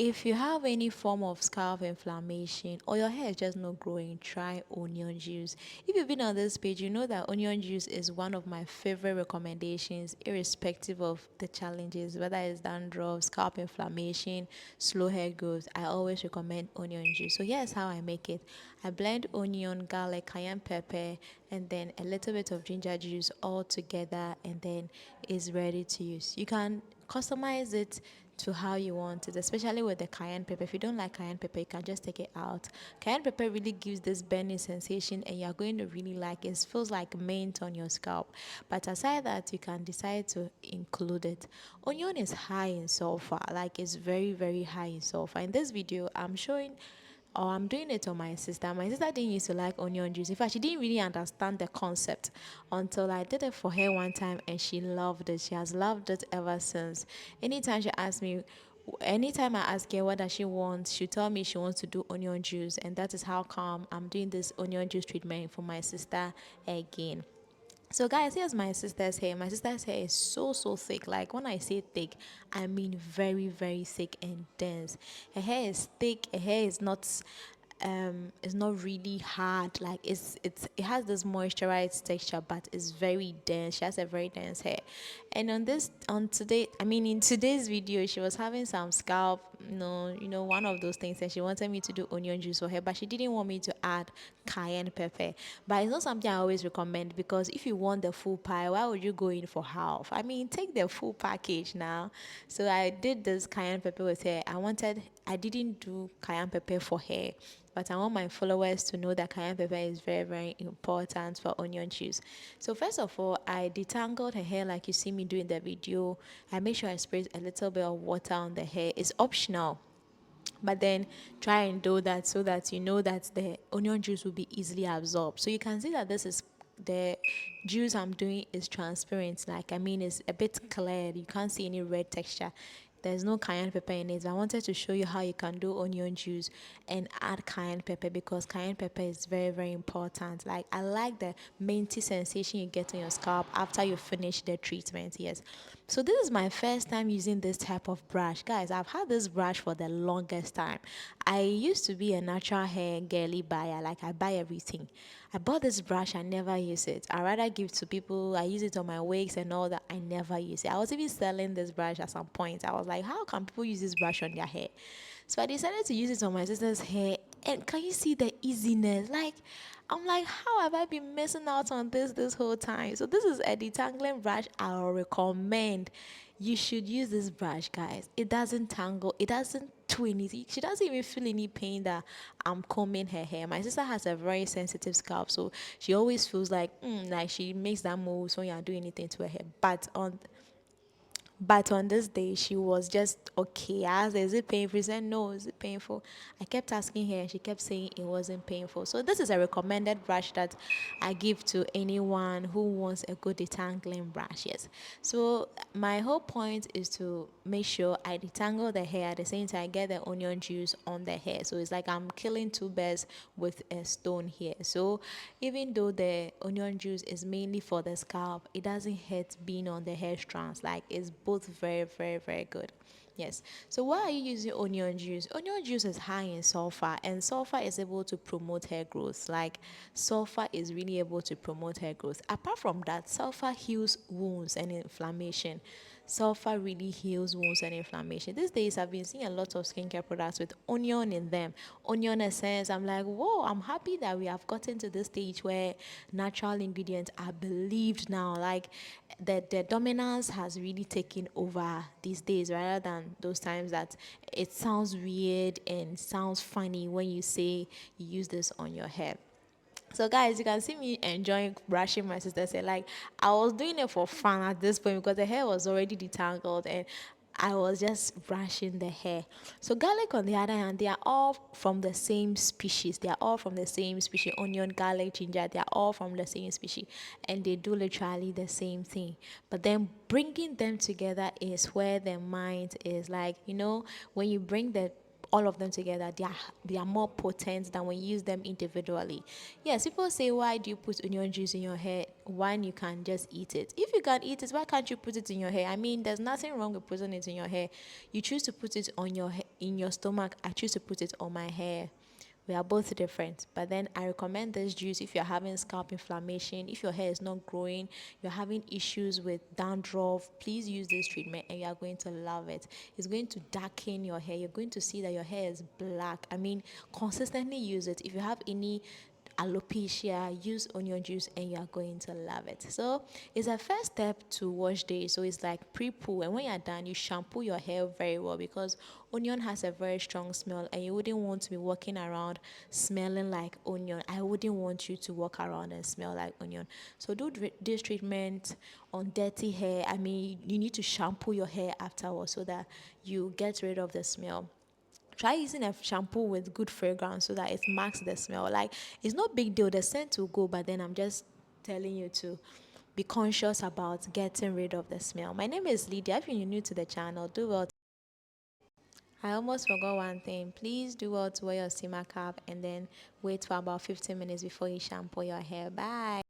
If you have any form of scalp inflammation or your hair is just not growing, try onion juice. If you've been on this page, you know that onion juice is one of my favorite recommendations, irrespective of the challenges, whether it's dandruff, scalp inflammation, slow hair growth. I always recommend onion juice. So here's how I make it. I blend onion, garlic, cayenne pepper, and then a little bit of ginger juice all together, and then it's ready to use. You can customize it to how you want it, especially with the cayenne pepper. If you don't like cayenne pepper, you can just take it out. Cayenne pepper really gives this burning sensation, and you're going to really like it. It feels like mint on your scalp. But aside that, you can decide to include it. Onion is high in sulfur, like it's very, very high in sulfur. In this video, I'm showing or I'm doing it on my sister. My sister didn't used to like onion juice. In fact, she didn't really understand the concept until I did it for her one time and she loved it. She has loved it ever since. Anytime she asks me, anytime I ask her what does she want, she tell me she wants to do onion juice, and that is how come I'm doing this onion juice treatment for my sister again. So guys, here's my sister's hair. My sister's hair is so thick. Like when I say thick, I mean very, very thick and dense. Her hair is thick. Her hair is not really hard. Like it has this moisturized texture, but it's very dense. She has a very dense hair. And in today's video, she was having some scalp, one of those things, and she wanted me to do onion juice for her, but she didn't want me to add cayenne pepper. But it's not something I always recommend, because if you want the full pie, why would you go in for half? I mean, take the full package now. So I did this cayenne pepper with her. I didn't do cayenne pepper for her, but I want my followers to know that cayenne pepper is very, very important for onion juice. So first of all, I detangled her hair like you see me do in the video. I make sure I spray a little bit of water on the hair. It's optional, but then try and do that so that you know that the onion juice will be easily absorbed. So you can see that this is the juice I'm doing is transparent. Like, I mean, it's a bit clear. You can't see any red texture. There's no cayenne pepper in it. I wanted to show you how you can do onion juice and add cayenne pepper, because cayenne pepper is very, very important. Like, I like the minty sensation you get on your scalp after you finish the treatment. Yes. So this is my first time using this type of brush. Guys, I've had this brush for the longest time. I used to be a natural hair girly buyer. Like, I buy everything. I bought this brush, I never use it. I rather give to people. I use it on my wigs and all that. I never use it. I was even selling this brush at some point. I was like, how can people use this brush on their hair? So I decided to use it on my sister's hair. And can you see the easiness? Like, I'm like, how have I been missing out on this whole time? So this is a detangling brush I'll recommend. You should use this brush, guys. It doesn't tangle. It doesn't do anything. She doesn't even feel any pain that I'm combing her hair. My sister has a very sensitive scalp, so she always feels like she makes that moves when you're doing anything to her hair. But on this day, she was just okay. I asked her, is it painful? She said, no, is it painful? I kept asking her, and she kept saying it wasn't painful. So this is a recommended brush that I give to anyone who wants a good detangling brush. Yes. So my whole point is to make sure I detangle the hair at the same time I get the onion juice on the hair. So it's like I'm killing two birds with a stone here. So even though the onion juice is mainly for the scalp, it doesn't hurt being on the hair strands. Like, it's both very, very, very good. Yes. So why are you using onion juice? Onion juice is high in sulfur, and sulfur is able to promote hair growth. Like, sulfur is really able to promote hair growth. Apart from that, sulfur heals wounds and inflammation. Sulfur really heals wounds and inflammation. These days, I've been seeing a lot of skincare products with onion in them, onion essence. I'm like, whoa, I'm happy that we have gotten to this stage where natural ingredients are believed now. Like, the dominance has really taken over these days, rather than those times that it sounds weird and sounds funny when you say you use this on your hair. So guys, you can see me enjoying brushing my sister's hair. Like, I was doing it for fun at this point, because the hair was already detangled and I was just brushing the hair. So garlic, on the other hand, they are all from the same species. They are all from the same species. Onion, garlic, ginger, they are all from the same species, and they do literally the same thing. But then bringing them together is where the mind is. Like, when you bring the all of them together, they are more potent than when you use them individually. Yes, people say, why do you put onion juice in your hair when you can just eat it? If you can eat it, why can't you put it in your hair? I mean, there's nothing wrong with putting it in your hair. You choose to put it on your in your stomach, I choose to put it on my hair. We are both different, but then I recommend this juice if you're having scalp inflammation, if your hair is not growing, you're having issues with dandruff. Please use this treatment and you are going to love it. It's going to darken your hair. You're going to see that your hair is black. I mean, consistently use it. If you have any alopecia, use onion juice and you are going to love it. So it's a first step to wash day. So it's like pre-poo, and when you're done, you shampoo your hair very well, because onion has a very strong smell and you wouldn't want to be walking around smelling like onion. I wouldn't want you to walk around and smell like onion. So do this treatment on dirty hair. I mean, you need to shampoo your hair afterwards so that you get rid of the smell. Try using a shampoo with good fragrance so that it marks the smell. Like, it's no big deal, the scent will go, but then I'm just telling you to be conscious about getting rid of the smell. My name is Lydia. If you're new to the channel, do well. I almost forgot one thing. Please do well to wear your steamer cap and then wait for about 15 minutes before you shampoo your hair. Bye.